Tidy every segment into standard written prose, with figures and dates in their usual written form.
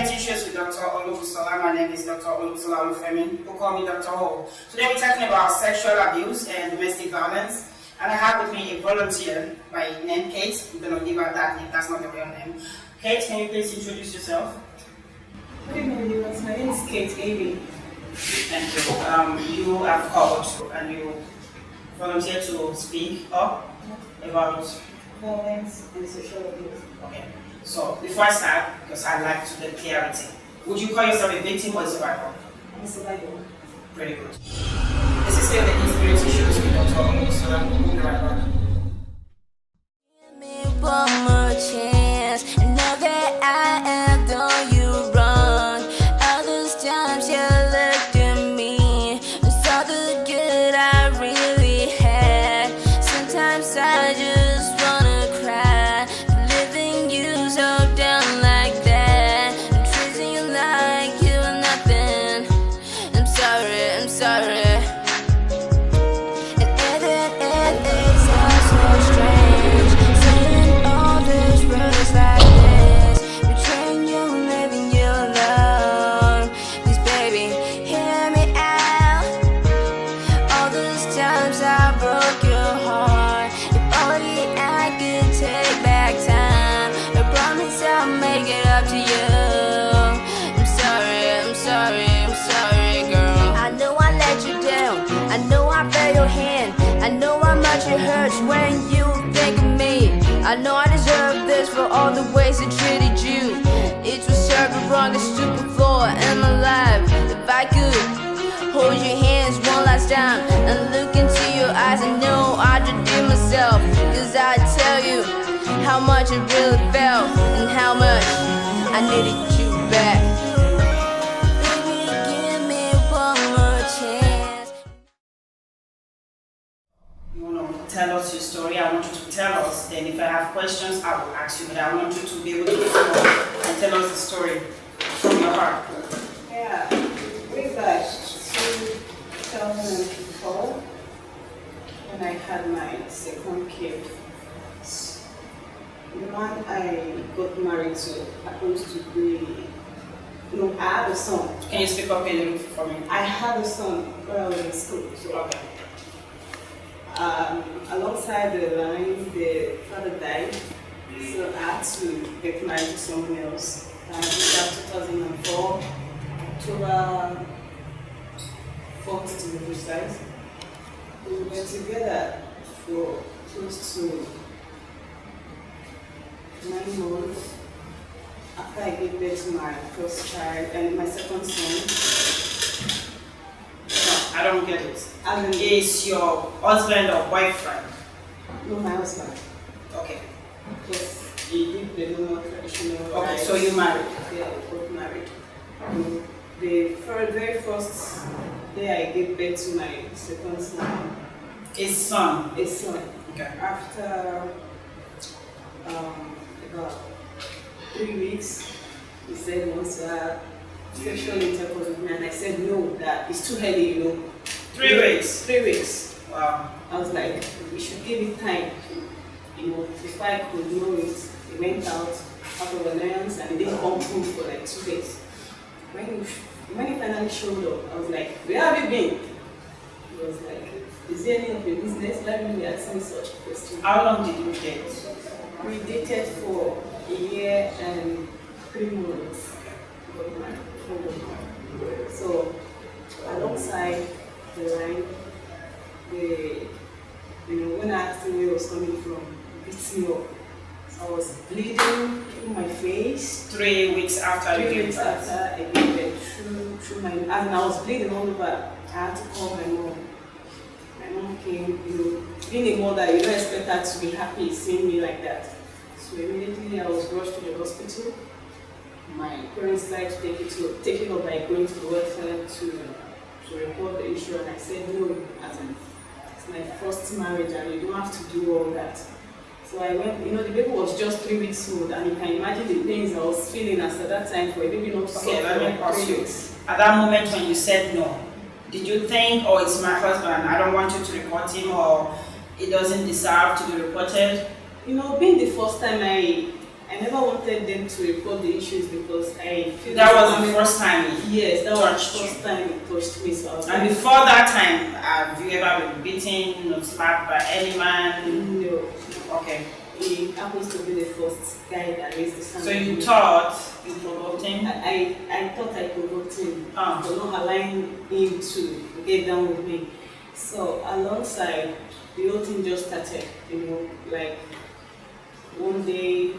Health Issues with Dr.O. My name is Dr.O. Who call me Dr.O. Today we're talking about sexual abuse and domestic violence. And I have with me a volunteer by name Kate. I'm going to give her that name, that's not the real name. Kate, can you please introduce yourself? Good evening, viewers. My name is Kate Amy. Thank you. You have called and you volunteer to speak up about Violence and social abuse. Okay. So before I start, because I like to get clarity, would you call yourself a victim or a survivor? I'm a survivor. Pretty good. This is still the Inspiration Issues with Dr.O. So we'll be right back. Give me one more chance. Know that I have done you wrong. All those times you looked at me and saw the good I really had. Sometimes I just wanna cry, living you so down like that, and treating you like you were nothing. I'm sorry. It's all so strange, saying all these words like this, betraying you, leaving you alone. Please, baby, hear me out. All those times I broke your heart. If only I could take back time, I promise I'll make it up to you. I'm sorry, girl. I know I let you down, I know I fell your hand, I know how much it hurts when you think of me. I know I deserve this for all the ways I treated you. It was serving wrong, a stupid flaw in my life. If I could hold your hands one last time and look into your eyes, I know I'd redeem myself. Cause I tell you how much it really felt and how much I needed you back. Baby, give me one more chance. You want to tell us your story? I want you to tell us. Then if I have questions, I will ask you. But I want you to be able to flow and tell us the story from your heart. Yeah, way back to 2004 when I had my second kid. The man I got married to happens to be, I had a son. Can you speak up a little for me? I had a son when I was in school. So, Okay. alongside the line, the father died, so I had to get married to someone else. I did that 2004, October 4th to be precise. We were together for close to 9 months after I gave birth to my first child and my second son. No, I don't get it. And Is your husband or boyfriend? no, my husband. Okay. Yes, he did the normal traditional. Okay, rites. so you married? Yeah, we got married. The very first day I gave birth to my second son, His son. a son. Okay. After about 3 weeks, he said he wants to have sexual intercourse with me, and I said no, that it's too early, 3 weeks. 3 weeks. Wow. I was like, we should give it time. Before I could know it, he went out of annoyance and he didn't come home for like 2 days. When he finally showed up, I was like, where have you been? He was like, is there any of your business? Why did you ask me such a question? How long did you date? We dated for a year and 3 months. So, alongside the line, when I asked him where he was coming from, he beat me up. So I was bleeding through my face. 3 weeks after 3 you gave weeks birth. after I gave birth, through my, and I was bleeding all over. I had to call my mom. My mom came, being a mother, you don't expect her to be happy seeing me like that. So immediately I was rushed to the hospital. My parents decided to take it up by going to the welfare to report the issue, and I said no, as in, it's my first marriage and you don't have to do all that. So I went, the baby was just 3 weeks old, and you can imagine the pains I was feeling after that time for a baby not to Okay, let me for pause 3 you. weeks. At that moment when you said no, did you think, oh, it's my husband, I don't want you to report him, or it doesn't deserve to be reported? Being the first time I I never wanted them to report the issues because I feel that was the first time. Yes, that was touched the first time it touched me. So I was And like, before that time, have you ever been beaten or slapped by any man? no. Okay. He happens to be the first guy that raised the son. So you thought you provoked him? I thought I provoked him for Oh. not allowing him to get down with me. So alongside, the whole thing just started, like one day,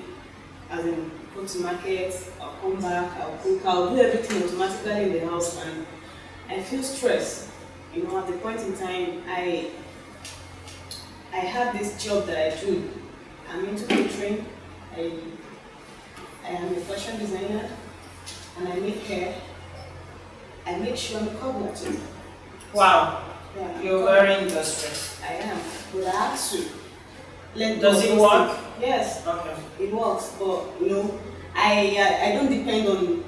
as in go to market, I'll come back, I'll cook, I'll do everything automatically in the house, and I feel stressed. At the point in time, I have this job that I do. I'm into catering. I am a fashion designer, and I make hair. I make sure I'm covered too. Wow. Yeah, You're very industrious. I am, but I have to. Does it work? Yes, Okay. it works, but I don't depend on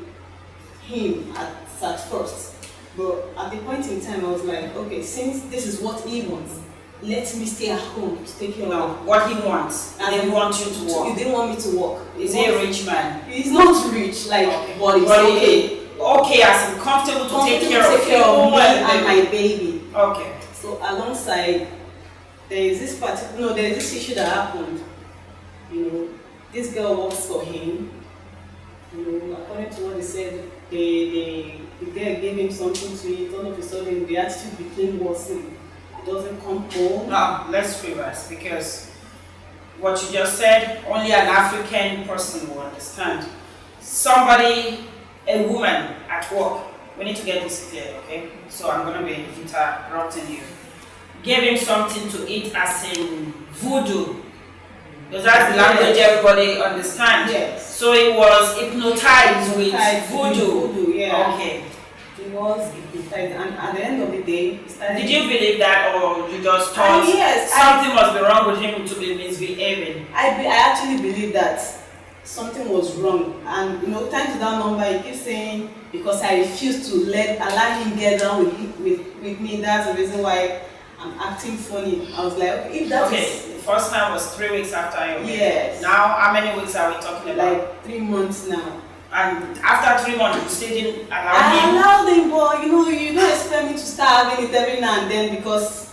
him at first. But at the point in time, I was like, okay, since this is what he wants, let me stay at home to take care No, of him. what he wants. He didn't want you to He work. didn't want me to work. Is he a rich man? He's not rich, like, Okay. but he's But okay. Okay, as in comfortable to take care of you me and and my baby. Okay. So alongside, there is this issue that happened. This girl works for him. According to what they said, the girl gave him something to eat. All of a sudden, the attitude became worse. He doesn't come home. Now, let's reverse, because what you just said, only an African person will understand. Somebody, a woman at work, we need to get this clear, okay? So I'm going to be interrupting you. Gave him something to eat as in voodoo. Because that's the language everybody understands. Yes. So it was hypnotized with voodoo. Voodoo, yeah. Okay. He was hypnotized, and at the end of the day, he started. Did you believe that, or you just thought Yes, something must be wrong with him to be misbehaving? I actually believe that something was wrong, and time to that number, he keeps saying because I refuse to allow him get down with me. That's the reason why I'm acting funny. I was like, okay, if that is The first time was 3 weeks after your wedding. Yes. Now, how many weeks are we talking about? like 3 months now. And after 3 months, you still didn't allow I him? allowed him, but you don't expect me to start having it every now and then because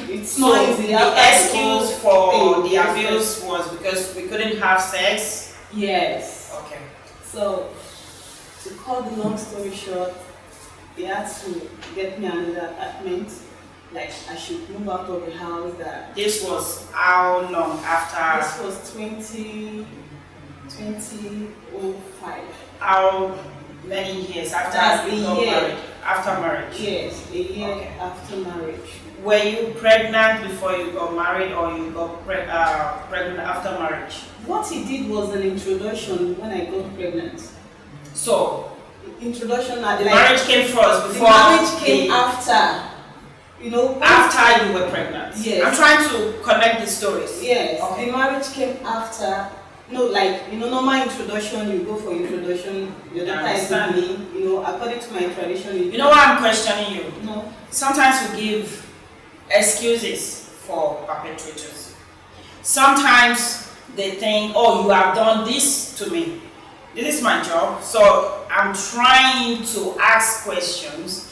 it's not So easy. the excuse for the Yes. abuse was because we couldn't have sex? Yes. Okay. So, to cut the long story short, they had to get me another apartment. Like I should move out of the house. That This was how long after? this was 2005. How many years after That's you a got year. married? After marriage? Yes, a year Okay. after marriage. Were you pregnant before you got married, or you got pregnant after marriage? What he did was an introduction when I got pregnant. So, Introduction at the marriage came first the before marriage came after. after you were pregnant. Yes. I'm trying to connect the stories. Yes, Okay. the marriage came after. Normal introduction, you go for introduction, your I daughter is with understand. me, according to my tradition. You know why I'm questioning you? No. Sometimes we give excuses for perpetrators. Sometimes they think, oh, you have done this to me. This is my job, so I'm trying to ask questions.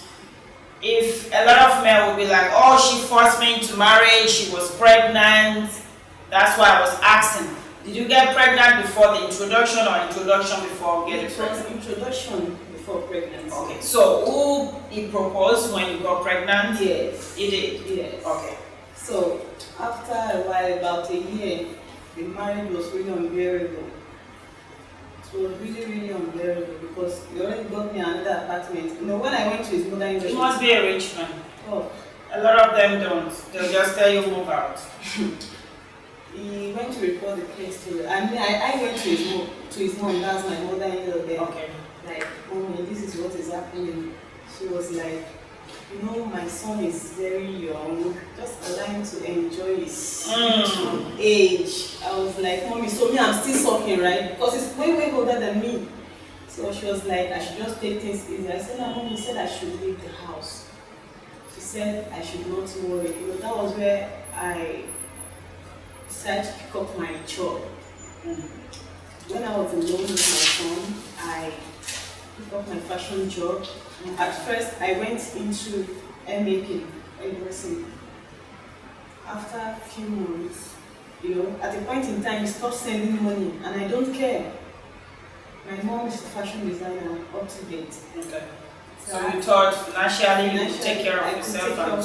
If a lot of men will be like, oh, she forced me into marriage, she was pregnant, that's why I was asking. Did you get pregnant before the introduction, or introduction before getting It was pregnant? introduction before pregnancy. Okay, so who he proposed when you got pregnant? Yes. He did? Yes. Okay. So after a while, about a year, the marriage was really unbearable. It was really, really unbearable because he already got me another apartment. When I went to his mother-in-law, You must be a rich man. oh, A lot of them don't. They'll just tell you move out. he went to report the case to. I went to his mom. That's my mother-in-law there. Okay. Like, mommy, this is what is happening. She was like, my son is very young. Just allow him to enjoy his age. I was like, mommy, so me, I'm still sucking, right? Because he's way, way older than me. So she was like, I should just take things easy. I said, no, mommy said I should leave the house. She said I should not worry. That was where I decided to pick up my job. when I was alone with my son, I took up my fashion job. At first, I went into making, hairdressing. After a few months, at a point in time, he stopped sending money, and I don't care. My mom is a fashion designer, up to date. Okay. So you thought financially you could take care of yourself and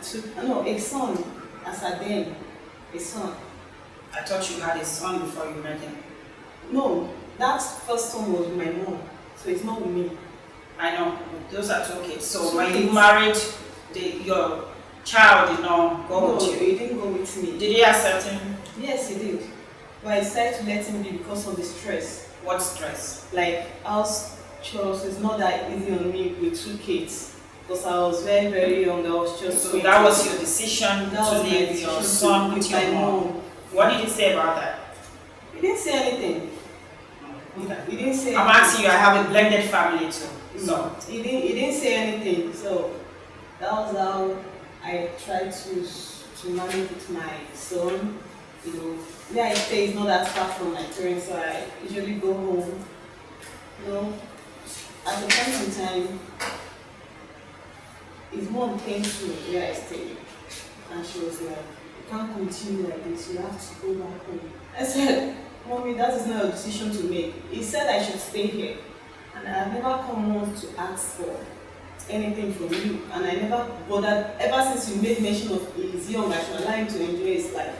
two kids? No, a son, as a then, a son. I thought you had a son before you met him. No, that first son was with my mom, so it's not with me. I know, those are 2 kids. So when you married, your child did not go with you? No, he didn't go with me. Did he accept him? Yes, he did. But I decided to let him be because of the stress. What stress? Like, house chores is not that easy on me with 2 kids. Because I was very, very young. I was just so that was your decision to leave your son with your mom. What did he say about that? He didn't say anything. Okay. He didn't say I'm asking you, I have a blended family too. So he didn't say anything. So that was how I tried to manage with my son. Where I stay is not that far from my parents, so I usually go home. At the point in time, his mom came to where I stay, and she was like, "You can't continue like this. You have to go back home." I said, "Mommy, that is not a decision to make." He said I should stay here, and I've never come home to ask for anything from you, and I never bothered. Ever since you made mention of he's young, I should allow him to enjoy his life.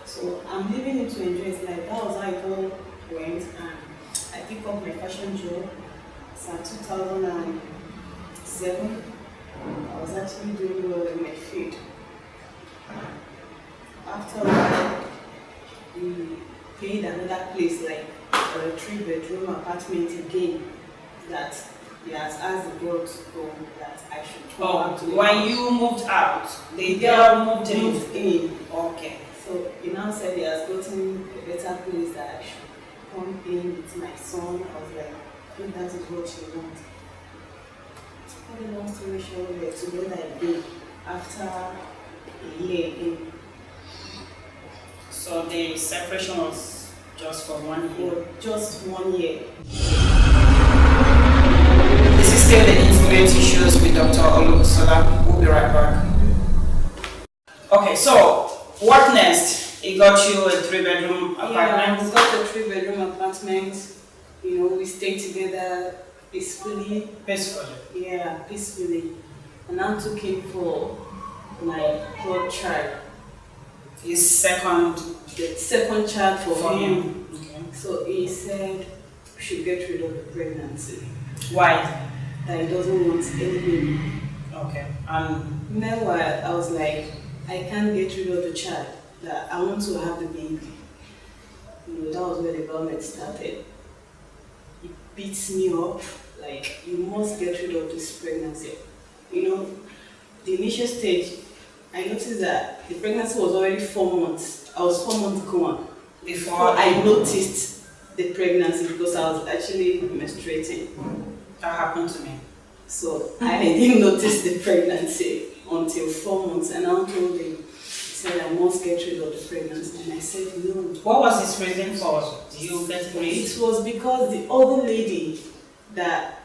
So I'm leaving him to enjoy his life. That was how it all went, and I picked up my fashion job. It's in 2007. I was actually doing well in my field. After a while, we paid another place, like a 3-bedroom apartment again, that he has asked the girl to go, that I should come back to the when house. you moved out, the girl moved in. Okay. So he now said he has gotten a better place that I should come in with my son. I was like, I think that is what you want. For the long story short, we were together again after a year in. So the separation was just for 1 year? For just 1 year. This is still the Intimate Issues with Dr.O. We'll be right back. Okay, so what next? He got you a 3-bedroom apartment? Yeah, we got a 3-bedroom apartment. We stayed together peacefully. Peacefully? Yeah, peacefully. And I took him for my 3rd child. His second? The second child for him. Okay. So he said we should get rid of the pregnancy. Why? That he doesn't want any baby. Okay. And meanwhile, I was like, I can't get rid of the child. That I want to have the baby. That was where the government started. It beats me up, like, you must get rid of this pregnancy. The initial stage, I noticed that the pregnancy was already 4 months. I was 4 months gone before I noticed the pregnancy, because I was actually menstruating. that happened to me. So I didn't notice the pregnancy until 4 months, and I told him, he said I must get rid of the pregnancy, and I said no. What was his reason for you getting rid? It was because the other lady that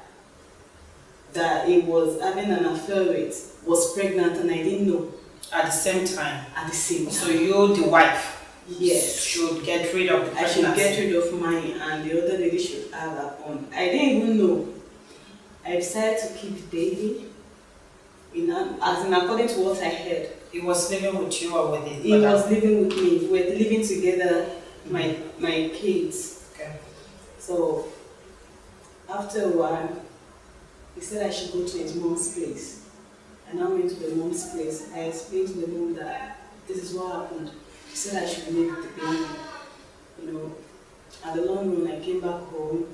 he was having an affair with was pregnant, and I didn't know. At the same time? At the same time. So you, the wife, yes, should get rid of the pregnancy? I should get rid of mine, and the other lady should have her own. I didn't even know. I decided to keep the baby, as in according to what I heard. He was living with you or with his He was living with me. We were living together, my kids. Okay. So after a while, he said I should go to his mom's place. And I went to the mom's place. I explained to the mom that this is what happened. She said I should leave the baby. At the long run, I came back home.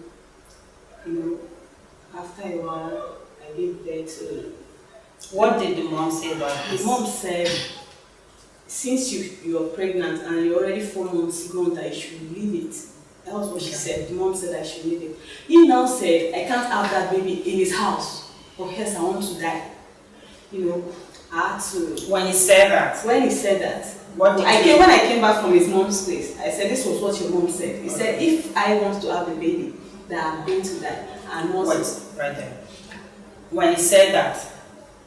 After a while, I gave birth to. What did the mom say about this? The mom said, since you are pregnant and you're already 4 months gone, that you should leave it. That was what she said. The mom said I should leave it. He now said, I can't have that baby in his house, or else I want to die. I had to. When he said that? When he said that, What did When I came back from his mom's place, I said, this was what your mom said. He said, if I want to have a baby, that I'm going to die. And Wait, right there. When he said that,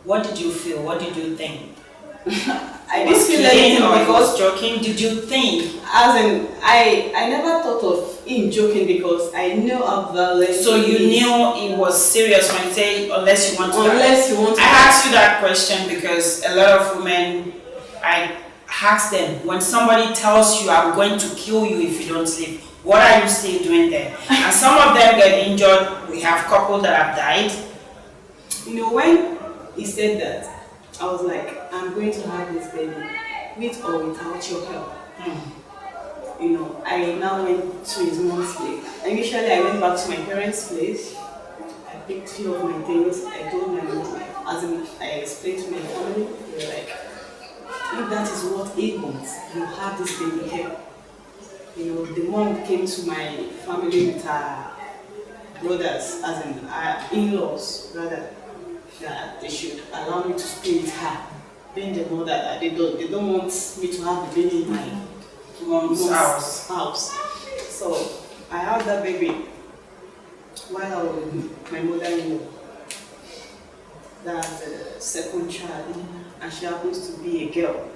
what did you feel? What did you think? I didn't feel anything because joking. Did you think? As in, I never thought of him joking because I knew how violent. So you knew it was serious when you say unless you want to. I asked you that question because a lot of women, I ask them when somebody tells you I'm going to kill you if you don't sleep. What are you still doing there? And some of them get injured. We have couples that have died. You know, when he said that, I was like, I'm going to have this baby, with or without your help. You know, I now went to his mom's place. Initially, I went back to my parents' place. I picked a few of my things. I told my mom, as in, I explained to my family, they were like, if that is what he wants, you have this baby here. You know, the mom came to my family with her brothers, as in her in-laws, rather, that they should allow me to stay with her, being the mother that they don't want me to have the baby in my mom's house. So I had that baby while I was with my mother-in-law. That's the second child, and she happens to be a girl.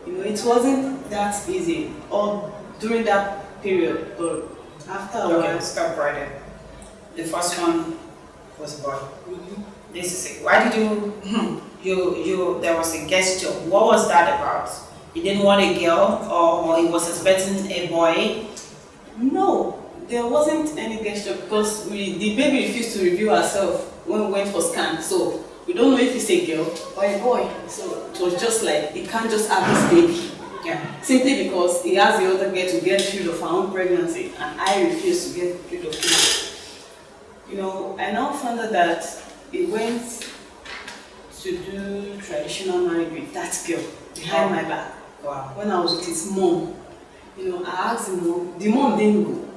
You know, it wasn't that easy, or during that period, but after a while. Stop right there. The first one was a boy. This is it. Why did you there was a gesture. What was that about? You didn't want a girl or he was expecting a boy? No, there wasn't any gesture because the baby refused to reveal herself when we went for scan. So we don't know if it's a girl or a boy. So it was just like, he can't just have this baby. Yeah. Simply because he has the other girl to get rid of her own pregnancy and I refuse to get rid of him. You know, I now found out that he went to do traditional marriage with that girl behind my back. Wow. When I was with his mom, you know, I asked the mom didn't go.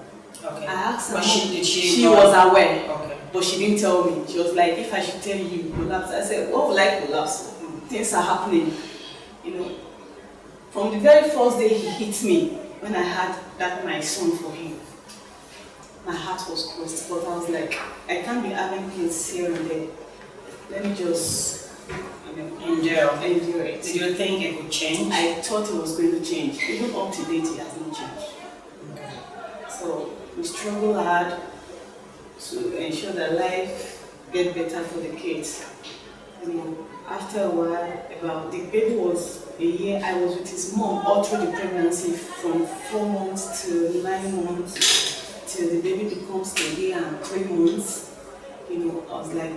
Okay. I asked her, but she was aware, okay, but she didn't tell me. She was like, if I should tell you, collapse. I said, what will I collapse? Things are happening. You know, from the very first day he hit me, when I had that my son for him, my heart was crossed, but I was like, I can't be having things here and there. Let me just endure it. Did you think it would change? I thought it was going to change. Even up to date, it hasn't changed. Okay. So we struggle hard to ensure that life get better for the kids. You know, after a while, about the baby was a year, I was with his mom all through the pregnancy, from 4 months to 9 months. Till the baby becomes a year and 3 months. You know, I was like,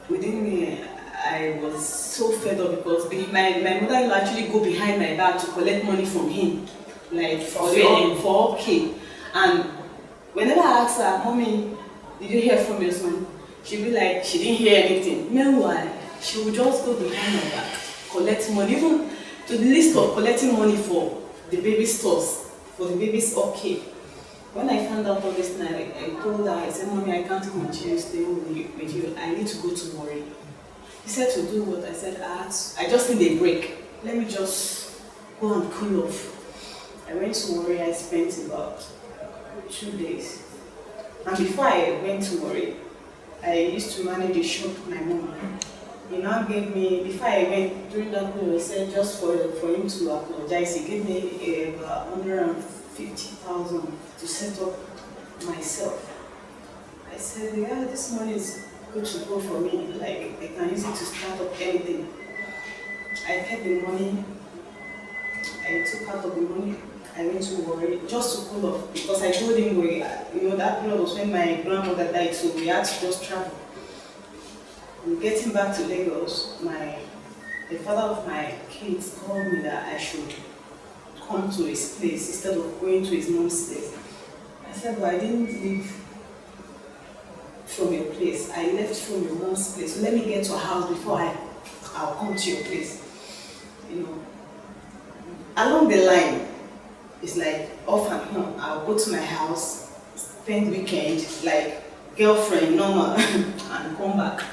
within me, I was so fed up because my mother-in-law actually go behind my back to collect money from him, like for upkeep. And whenever I ask her, Mommy, did you hear from your son? She'll be like, she didn't hear anything. Meanwhile, she would just go behind my back, collect money, even to the list of collecting money for the baby's stores, for the baby's upkeep. When I found out all this night, I told her, I said, Mommy, I can't continue staying with you. I need to go to Warri. He said, to do what? I said, I just need a break. Let me just go and cool off. I went to Warri. I spent about 2 days. And before I went to Warri, I used to manage a shop with my mom. He now gave me, before I went, during that period, he said, just for him to apologize, he gave me about 150,000 to set up myself. I said, yeah, this money is good to go for me. Like, I can use it to start up anything. I kept the money. I took out of the money. I went to Warri just to cool off because I told him, that period was when my grandmother died, so we had to just travel. And getting back to Lagos, the father of my kids called me that I should come to his place instead of going to his mom's place. I said, but I didn't leave from your place. I left from your mom's place. So let me get to a house before I'll come to your place. You know, along the line, it's like off and on. I'll go to my house, spend weekend like girlfriend, normal, and come back.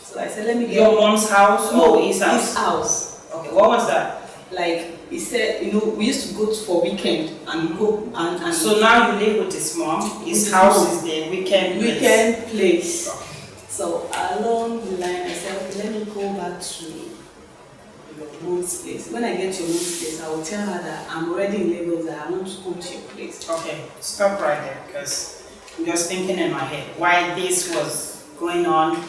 So So I said, let me get Your mom's house or his house? His house. Okay, what was that? Like he said, we used to go for weekend and go and so now you live with his mom. His house is the weekend place. Okay. So along the line, I said, okay, let me go back to your mom's place. When I get to your mom's place, I will tell her that I'm already in Lagos, that I want to come to your place. Okay, stop right there, because I'm just thinking in my head why this was going on.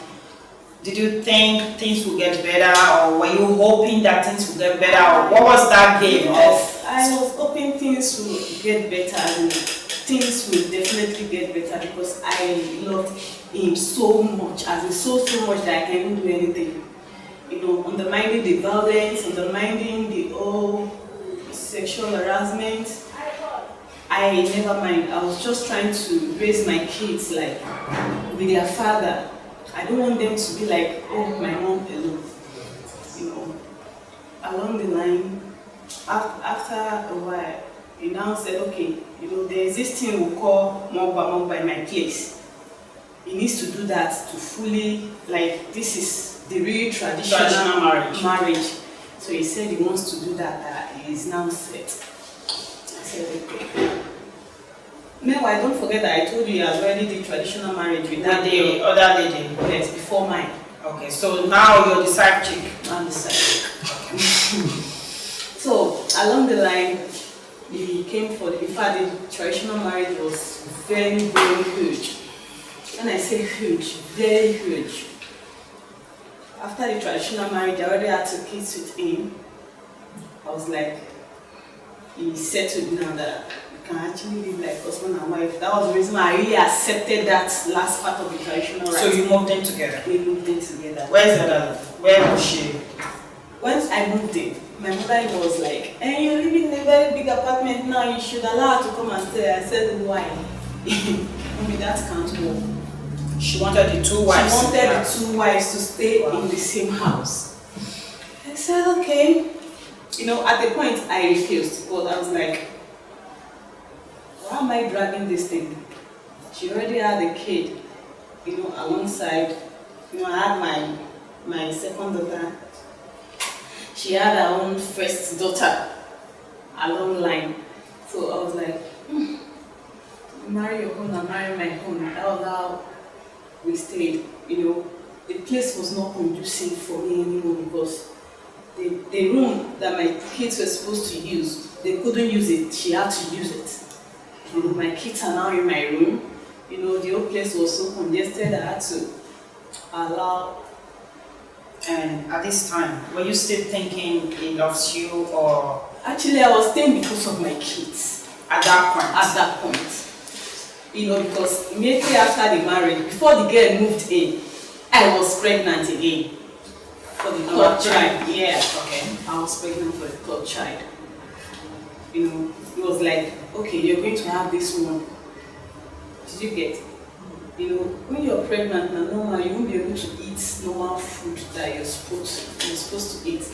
Did you think things would get better, or were you hoping that things would get better, or what was that game of? I was hoping things would get better, and things will definitely get better because I loved him so much, as in so much that I can't do anything. Undermining the violence, undermining the whole sexual harassment. I never mind. I was just trying to raise my kids like with their father. I don't want them to be like, oh, my mom alone. Along the line, after a while, he now said, okay, there's this thing we call Mogba in my place. He needs to do that to fully, like, this is the real traditional marriage. So he said he wants to do that he is now set. I said, okay. Meanwhile, don't forget that I told you he has already did traditional marriage with that the other lady. Yes, before mine. Okay, so now you're the side chick. I'm the side chick. So along the line, he came for the fact the traditional marriage was very, very huge. When I say huge, very huge. After the traditional marriage, I already had 2 kids with him. I was like, he settled now that we can actually live like husband and wife. That was the reason why I really accepted that last part of the traditional right. So you moved in together? We moved in together. Where's the other? Where was she? Once I moved in, my mother was like, hey, you're living in a very big apartment now, you should allow her to come and stay. I said, why? Mommy, that can't work. She wanted the 2 wives. She wanted the 2 wives to stay in the same house. I said, okay. At the point I refused, but I was like, why am I dragging this thing? She already had a kid, alongside. I had my second daughter. She had her own first daughter along the line. So I was like, marry your own and marry my own. That was how we stayed. The place was not conducive for me anymore because the room that my kids were supposed to use, they couldn't use it. She had to use it. My kids are now in my room. The whole place was so congested. I had to allow. And at this time, were you still thinking he loves you, or? Actually, I was staying because of my kids. At that point? At that point. Because immediately after the marriage, before the girl moved in, I was pregnant again. For the 3rd child. Yeah. Okay. I was pregnant for the 3rd child. It was like, okay, you're going to have this one. Did you get? When you're pregnant, now normal, you won't be able to eat normal food that you're supposed to eat.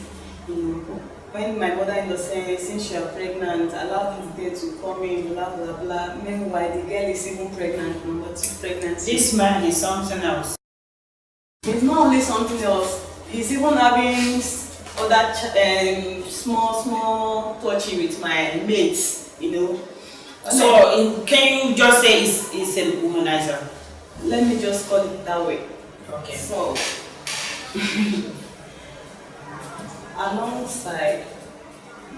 When my mother-in-law said, since you're pregnant, allow this girl to come in, blah blah blah. Meanwhile, the girl is even pregnant, number 2 pregnancy. This man is something else. It's not only something else. He's even having other small touchy with my mates. So can you just say it's a womanizer? Let me just call it that way. Okay. So, alongside,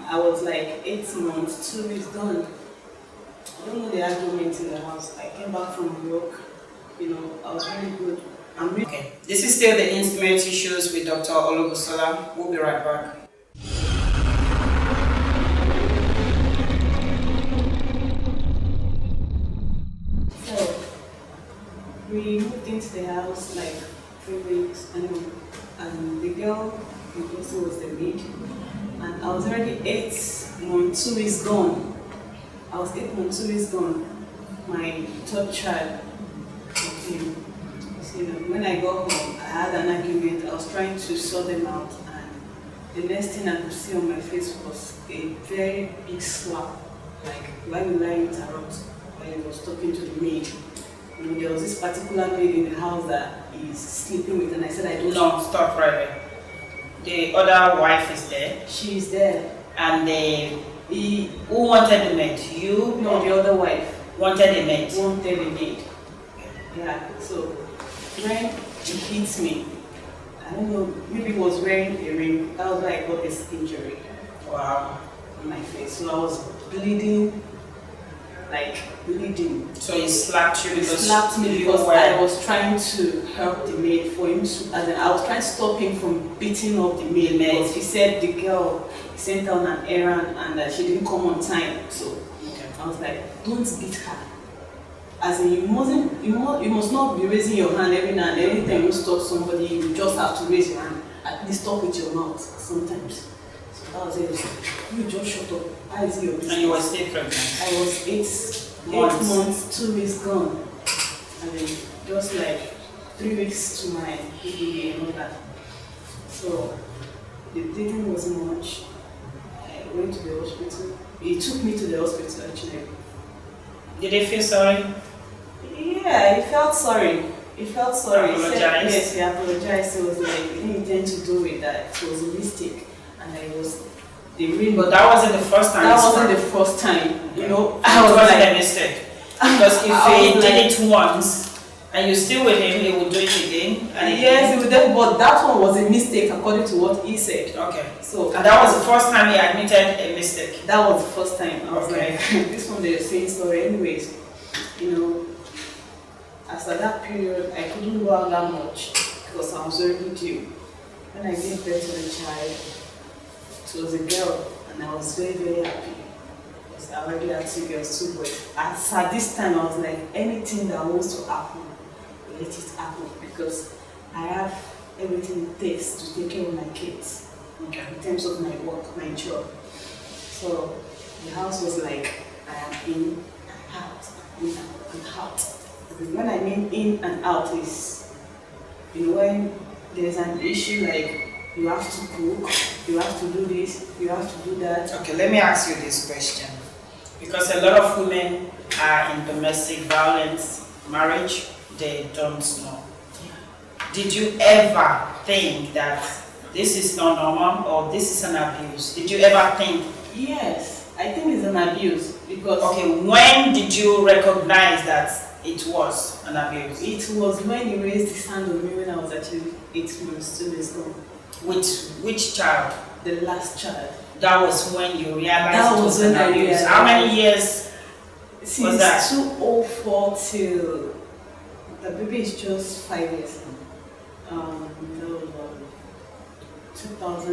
I was like 8 months, 2 weeks done. I don't know the argument in the house. I came back from work. I was really good. Okay. This is still the Intimate Issues with Dr. Olubusola. We'll be right back. We moved into the house like 3 weeks, and the girl also was the maid, and I was already 8 months, 2 weeks gone. I was 8 months, 2 weeks gone. My 3rd child came. So, when I got home, I had an argument. I was trying to sort them out, and the next thing I could see on my face was a very big slap. Like, why will I interrupt when I was talking to the maid? You know, there was this particular lady in the house that he's sleeping with, and I said I don't. No, stop right there. The other wife is there. She is there. And who wanted the maid? You? No, the other wife. Wanted the maid? Wanted the maid. Yeah, so when he hit me, I don't know, maybe he was wearing a ring. That was why I got this injury. Wow. On my face. So I was bleeding, like bleeding. So he slapped you because he slapped me because I was trying to help the maid for him to, I was trying to stop him from beating up the maid because he said the girl sent her on an errand and that she didn't come on time. So I was like, don't beat her. As in, you must not be raising your hand every now and then. Every time you stop somebody, you just have to raise your hand. At least talk with your mouth sometimes. So that was it. You just shut up. How is it your business? And you were still pregnant? I was 8 months, 2 weeks gone. And then just like 3 weeks to my baby and all that. So the bleeding wasn't much. I went to the hospital. He took me to the hospital actually. Did he feel sorry? Yeah, he felt sorry. He felt sorry. Apologized? He said, yes, he apologized. He was like, he didn't intend to do it, that it was a mistake. And I was the real. But that wasn't the first time. That wasn't the first time. You know, I was like a mistake. Because if he did it once and you're still with him, he would do it again. And yes, he would do, but that one was a mistake according to what he said. Okay. So and that was the first time he admitted a mistake. That was the first time. I was okay. Like, this one they're saying sorry. Anyways, you know, after that period, I couldn't go out that much because I was already due. When I gave birth to the child, it was a girl, and I was very, very happy. Because I already had 2 girls, 2 boys. At this time, I was like, anything that wants to happen, let it happen. Because I have everything it takes to take care of my kids. Okay. In terms of my work, my job. So the house was like, I am in and out, in and out. When I mean in and out is, you know, when there's an issue like you have to cook, you have to do this, you have to do that. Okay, let me ask you this question. Because a lot of women are in domestic violence, marriage, they don't know. Did you ever think that this is not normal or this is an abuse? Did you ever think? Yes, I think it's an abuse because... Okay, when did you recognize that it was an abuse? It was when he raised his hand on me when I was actually 8 months, 2 days old. Which child? The last child. That was when you realized that it was an abuse. How many years was that? Since 2004 till the baby is just 5 years. That was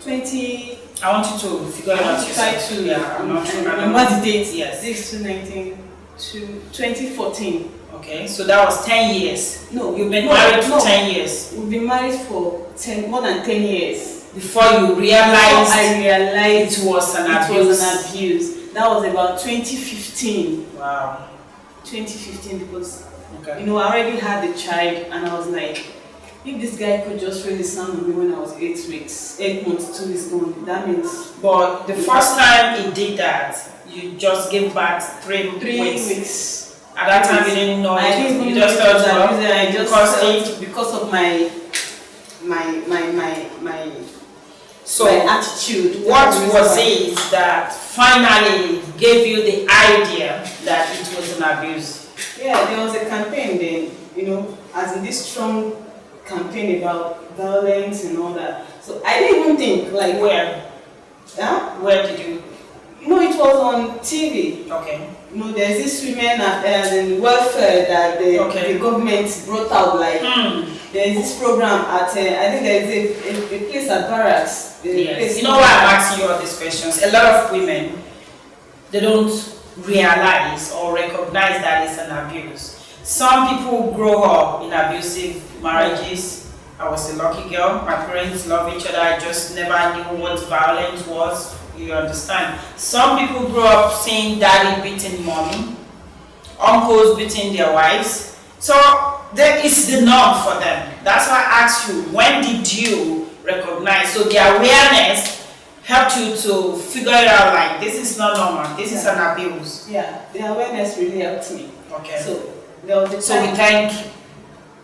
20. I want you to figure out yourself. I'm not sure. Remember the date? Yes. This is 2014. Okay, so that was 10 years. No, you've been married for 10 years. We've been married for more than 10 years. Before you realized, I realized it was an abuse. It was an abuse. That was about 2015. Wow. 2015 because you know I already had a child and I was like, if this guy could just raise his hand on me when I was 8 months, 2 weeks gone, that means. But the first time he did that, you just gave birth 3 weeks. At that time, you didn't know. I didn't even you just know felt I just felt because of my attitude. What was it that finally gave you the idea that it was an abuse? Yeah, there was a campaign then, you know, as in this strong campaign about violence and all that. So I didn't even think like where? Yeah? Where did you? You know, it was on TV. Okay. You know, there's this women in welfare that the government brought out. Like, there's this program at, I think there's a place at barracks. Yes. You know why I'm asking you all these questions? A lot of women, they don't realize or recognize that it's an abuse. Some people grow up in abusive marriages. I was a lucky girl. My parents love each other. I just never knew what violence was. You understand? Some people grow up seeing daddy beating mommy, uncles beating their wives. So that is the norm for them. That's why I asked you, when did you recognize? So the awareness helped you to figure it out like this is not normal, this is an abuse? Yeah, the awareness really helped me. Okay. So there was a So we time. thank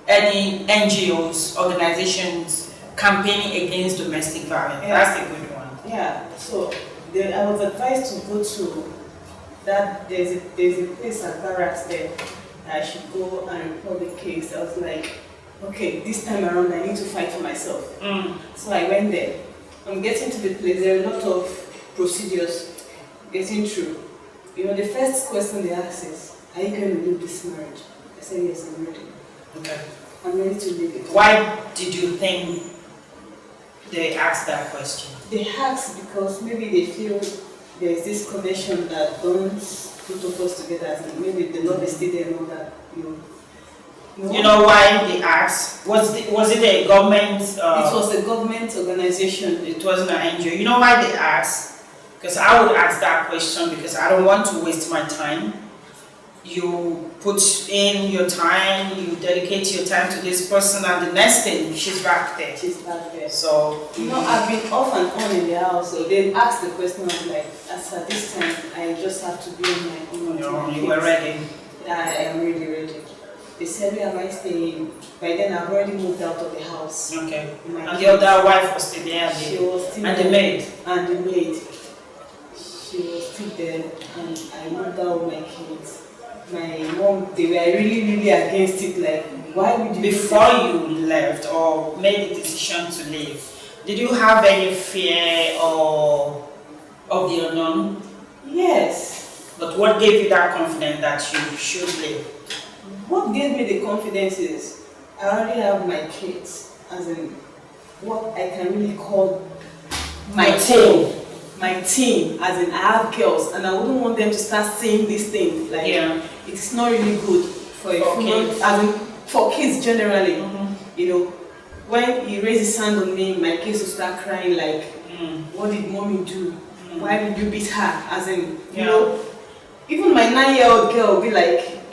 any NGOs, organizations campaigning against domestic violence. Yeah. That's a good one. Yeah, so I was advised to go to that, there's a place at barracks there that I should go and report the case. I was like, okay, this time around I need to fight for myself. So I went there. On getting to the place, there are a lot of procedures getting through. You know, the first question they ask is, are you going to leave this marriage? I said, yes, I'm ready. Okay. I'm ready to leave it. Why did you think they asked that question? They ask because maybe they feel there is this connection that bonds both of us together, and maybe the love is still there and all that. You know why they asked? Was it a government? It was a government organization. It wasn't an NGO. You know why they asked? Because I would ask that question because I don't want to waste my time. You put in your time, you dedicate your time to this person, and the next thing, she's back there. She's back there. So, you know, I've been off and on in the house, so they asked the question, I was like, as at this time, I just have to be on my own. you were ready. I am really ready. They said, where am I staying? By then, I've already moved out of the house. Okay. And the other wife was still there. She was still and there. the maid. And the maid. She was still there, and I moved out with my kids. My mom, they were really against it, like, why would you... Before you left or made the decision to leave, did you have any fear of the unknown? Yes. But what gave you that confidence that you should leave? What gave me the confidence is, I already have my kids, as in, what I can really call my team. My team, as in I have girls, and I wouldn't want them to start saying this thing. Like, it's not really good for a kids. As in, for kids generally. You know, when he raised his hand on me, my kids will start crying like, what did mommy do? Why did you beat her? As in, you know, even my 9-year-old girl will be like,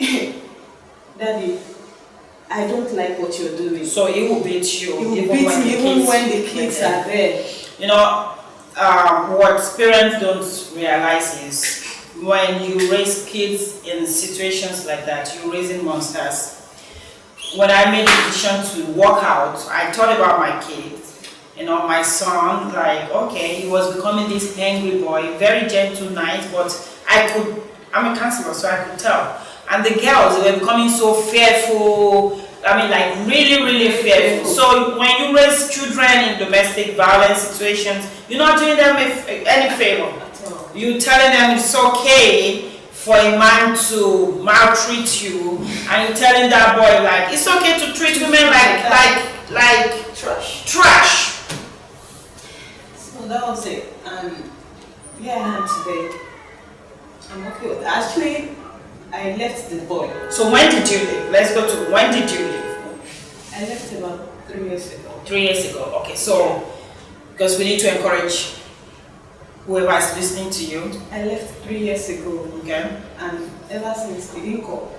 Daddy, I don't like what you're doing. So he will beat you. He will beat me even when the kids are there. You know, what parents don't realize is when you raise kids in situations like that, you're raising monsters. When I made the decision to walk out, I thought about my kids. You know, my son, like, okay, he was becoming this angry boy, very gentle, nice, but I'm a counselor, so I could tell. And the girls, they were becoming so fearful, I mean, like really fearful. So when you raise children in domestic violence situations, you're not doing them any favor. You're telling them it's okay for a man to maltreat you, and you're telling that boy like it's okay to treat women like trash. So that was it. Yeah, I am today. I'm okay with that. Actually, I left the boy. So when did you leave? Let's go to when did you leave? I left about 3 years ago. 3 years ago. Okay, so because we need to encourage whoever is listening to you. I left 3 years ago. Okay. And ever since he didn't call.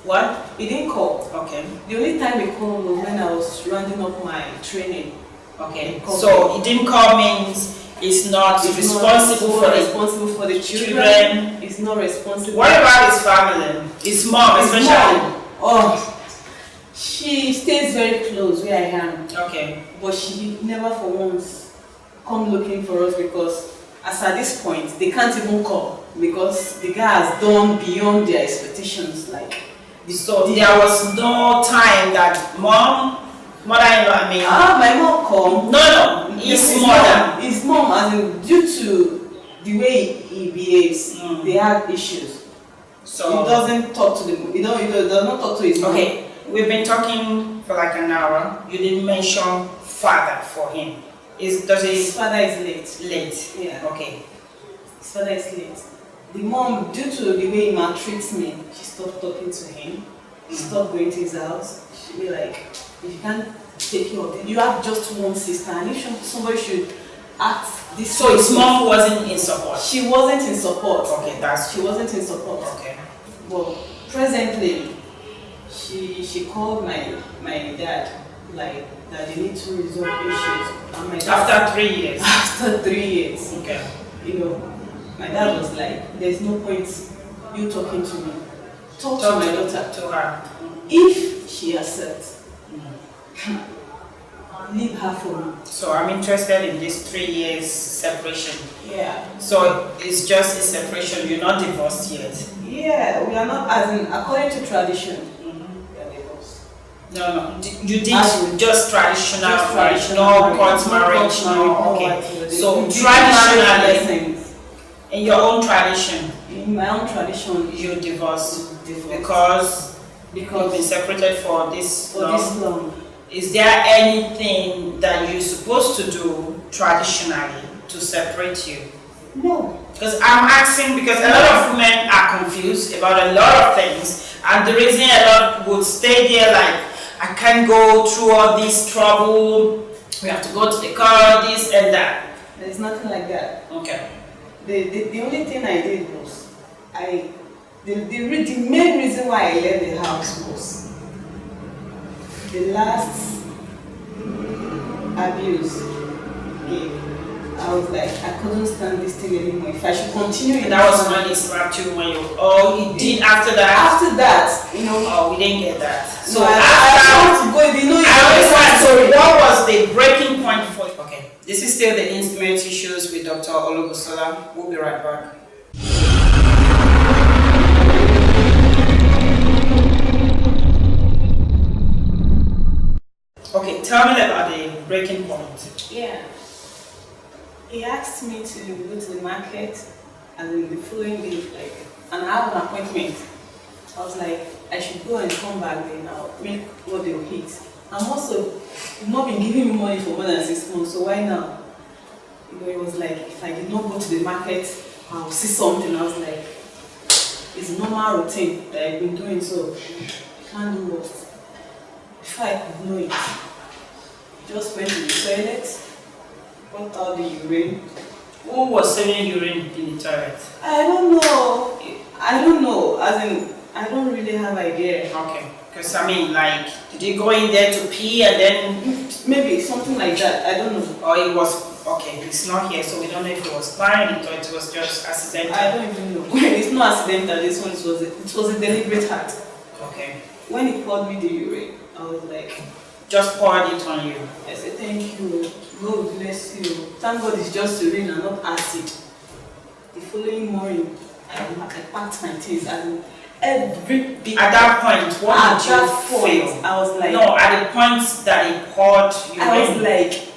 What? He didn't call. Okay. The only time he called was when I was rounding up my training. Okay. So he didn't call means he's not responsible for the children. He's not responsible. What about his family? His mom, especially. Oh, she stays very close where I am. Okay. But she never for once come looking for us because as at this point they can't even call because the guy has done beyond their expectations. Like, so there was no time that mother-in-law, I mean. My mom called. No, his mother. His mom, as in, due to the way he behaves, they have issues. So he doesn't talk to them. He does not talk to his mom. Okay, we've been talking for like an hour. You didn't mention father for him. His father is late. Late. Yeah. Okay. His father is late. The mom, due to the way he maltreats me, she stopped talking to him. She stopped going to his house. She'd be like, if you can't take care of it, you have just one sister, and if somebody should act this. So his mom wasn't in support. She wasn't in support. Okay, she wasn't in support. Okay. Well, presently, she called my dad like that they need to resolve issues. And my dad, After 3 years. after 3 years, Okay. you know, my dad was like, "There's no point you talking to me. Talk to my daughter. To her. If she accepts, leave her for me." So I'm interested in this 3 years separation. Yeah. So it's just a separation. You're not divorced yet. Yeah, we are not, as in, according to tradition, we are divorced. No. You did As in- just traditional Just marriage, traditional no marriage, court no marriage, court no. marriage, Okay. whatever. So We do traditionally, marriage blessings. in your own tradition, In my own tradition, you divorced divorce. because you've been Because separated for this for long. this long, Is there anything that you're supposed to do traditionally to separate you? no. Because I'm asking because a lot of women are confused about a lot of things, and the reason a lot would stay there like, I can't go through all this trouble, we have to go to the court, this and that. There's nothing like that. Okay. The only thing I did was, the main reason why I left the house was the last abuse game. I was like, I couldn't stand this thing anymore. If I should continue in And that was when he slapped you when you, oh, he did after that? After that, you know. Oh, we didn't get that. So So I after, have to go, you know, I always want, so what was the breaking point for you? Okay, this is still the intimate issues with Dr. Olubusola. We'll be right back. Okay, tell me about the breaking point. Yeah. He asked me to go to the market and in the following day, like, and I have an appointment. I was like, I should go and come back then, I'll make what they'll eat. I'm also, you've not been giving me money for more than 6 months, so why now? You know, it was like, if I did not go to the market, I'll see something. I was like, it's a normal routine that I've been doing, so I can't do worse. Before I could know it, just went to the toilet, brought out the urine. Who was selling urine in the toilet? I don't know, as in, I don't really have idea. Okay, because I mean, like, did you go in there to pee and then, Maybe something like that, I don't know. or it was, okay, it's not here, so we don't know if it was planned or it was just accidental. I don't even know. It's not accidental, this one, it was a deliberate act. Okay, When he poured me the urine, I was like, just poured it on you. I said, thank you, God bless you. Thank God it's just urine and not acid. The following morning, I packed my things and every bit. At that point, what At did you that point, feel? I was like, No, at the point that he poured urine. I was like,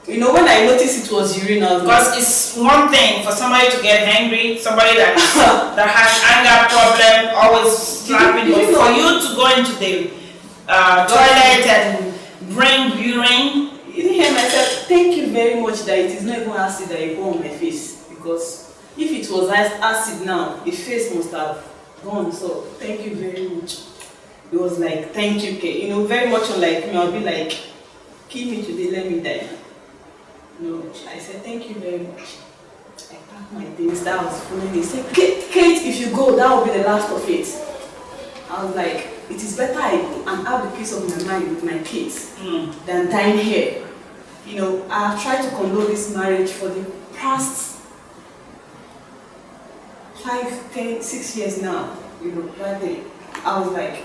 you know, when I noticed it was urine, I was like, because it's one thing for somebody to get angry, somebody that that has anger problem, always slapping, Did but you for know- you to go into the toilet and bring urine. you didn't hear myself. Thank you very much that it is not even acid that you pour on my face, because if it was acid now, the face must have gone. So thank you very much. It was like, thank you, Kay. You know, very much unlike me. I'll be like, kill me today, let me die. No, I said thank you very much. I packed my things. That was funny. They said, Kate, if you go, that will be the last of it. I was like, it is better I go and have the peace of my mind with my kids than dying here. You know, I have tried to condone this marriage for the past 5, 10, 6 years now. You know, that day, I was like,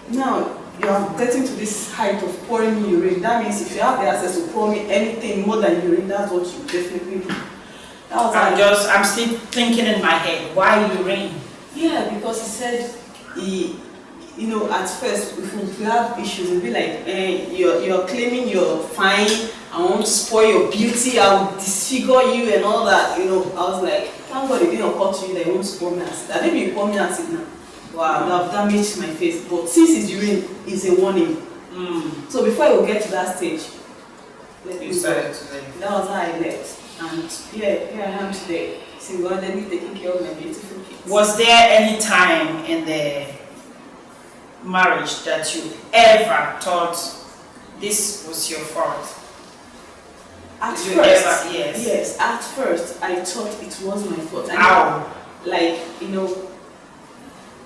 now you are getting to this height of pouring me urine. That means if you have the access to pour me anything more than urine, that's what you definitely do. That was I'm still thinking in my head, why urine? yeah, because he said you know, at first, if you have issues, it'll be like, you're claiming you're fine, I want to spoil your beauty, I will disfigure you and all that, you know. I was like, thank God it didn't occur to you that you want to pour me acid. I didn't even pour me acid now. Wow, that have damaged my face. But since it's urine, it's a warning. So before I will get to that stage, let me Decided to leave. that was how I left. And yeah, here I am today, single-handedly taking care of my beautiful kids. Was there any time in the marriage that you ever thought this was your fault? At Did you first, ever- yes. yes, at first I thought it was my fault. And How? like, you know,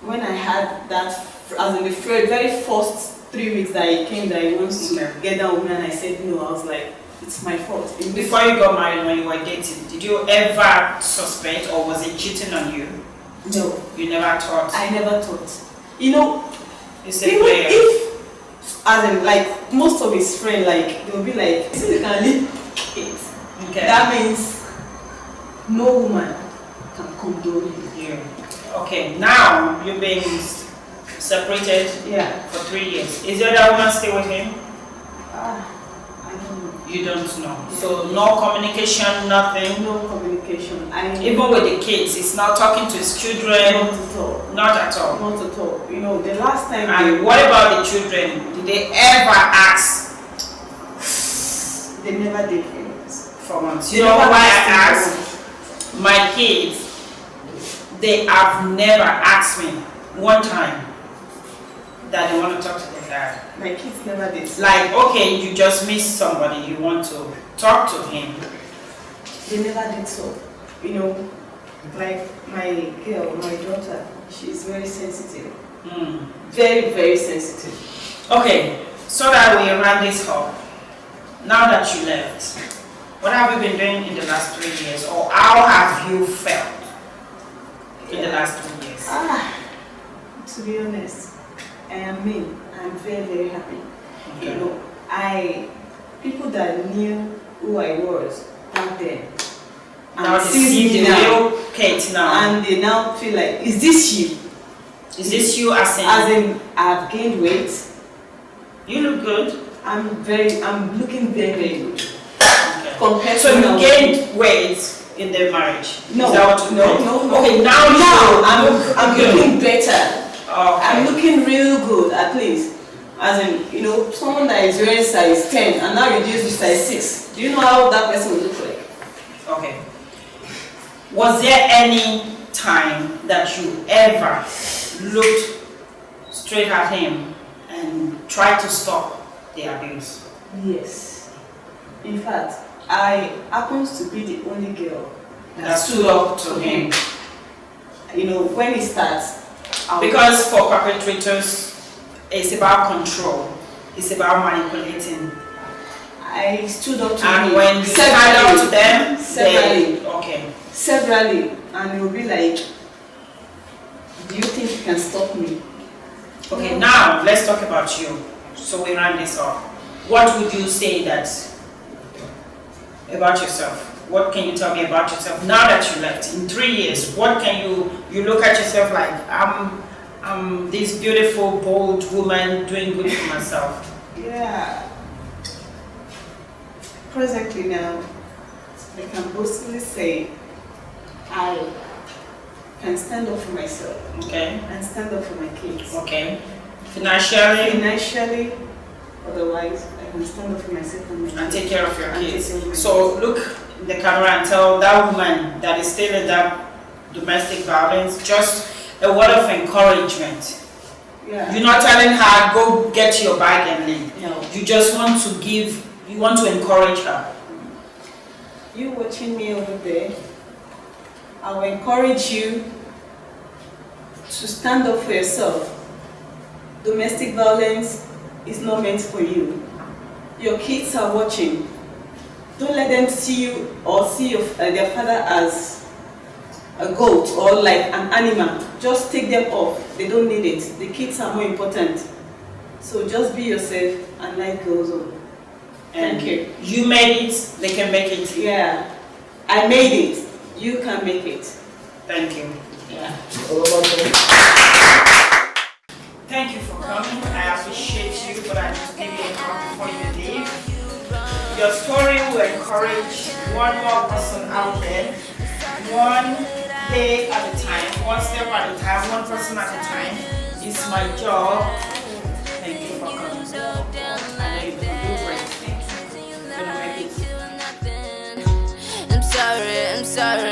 when I had that, as in the very first 3 weeks that he came that he wants to get down with me, and I said no. I was like, it's my fault. Before you got married, when you were dating, did you ever suspect or was it cheating on you? No. You never thought? I never thought. You know, it's a player. If, as in, like, most of his friends, like, they'll be like, since you can leave kids, that means no woman can condone you. Okay, now you've been separated for 3 years. Is the other woman still with him? I don't know. You don't know. So no communication, nothing? No communication. Even with the kids, he's not talking to his children? Not at all. Not at all? Not at all. You know, the last time... And what about the children? Did they ever ask? They never did. For months. You know why I ask? My kids, they have never asked me one time that they want to talk to their dad. My kids never did. Like, okay, you just missed somebody, you want to talk to him. They never did so. You know, like my girl, my daughter, she's very sensitive. Very, very sensitive. Okay, so that we run this up. Now that you left, what have you been doing in the last 3 years, or how have you felt in the last 2 years? To be honest, I'm very, very happy. Okay. You know, people that knew who I was back then, now they see the real Kate now, and they now feel like, is this you? Is this you as in I've gained weight? You look good. I'm looking very, very good. Okay. So you gained weight in the marriage? No. Is that what you meant? No. Okay, now I'm looking better. Okay. I'm looking real good, at least. As in, you know, someone that is wearing size 10 and now reduced to size 6. Do you know how that person will look like? Okay. Was there any time that you ever looked straight at him and tried to stop the abuse? Yes. In fact, I happens to be the only girl that stood up to him. You know, when it starts. Because for perpetrators, it's about control. It's about manipulating. I stood up to him. And when you stand up to them, severally. Severally. And it will be like, do you think you can stop me? Okay, now let's talk about you. So we ran this off. What would you say about yourself? What can you tell me about yourself now that you left? In 3 years, what can you look at yourself like? I'm this beautiful, bold woman doing good for myself. Yeah. Presently now, I can boastfully say I can stand up for myself. Okay. And stand up for my kids. Okay. Financially, otherwise I can stand up for myself and take care of your kids. So look in the camera and tell that woman that is still in that domestic violence just a word of encouragement. Yeah. You're not telling her go get your bag and leave. No. You just want to encourage her. You watching me over there, I will encourage you to stand up for yourself. Domestic violence is not meant for you. Your kids are watching. Don't let them see you or see their father as a goat or like an animal. Just take them off. They don't need it. The kids are more important. So just be yourself and life goes on. And thank you. You made it, they can make it. Yeah. I made it. You can make it. Thank you. Yeah. Thank you for coming. I appreciate you, but I need to give you a call before you leave. Your story will encourage one more person out there, one day at a time, one step at a time, one person at a time. It's my job. Thank you for coming. I know you're going to do great things. You're going to make it. I'm sorry.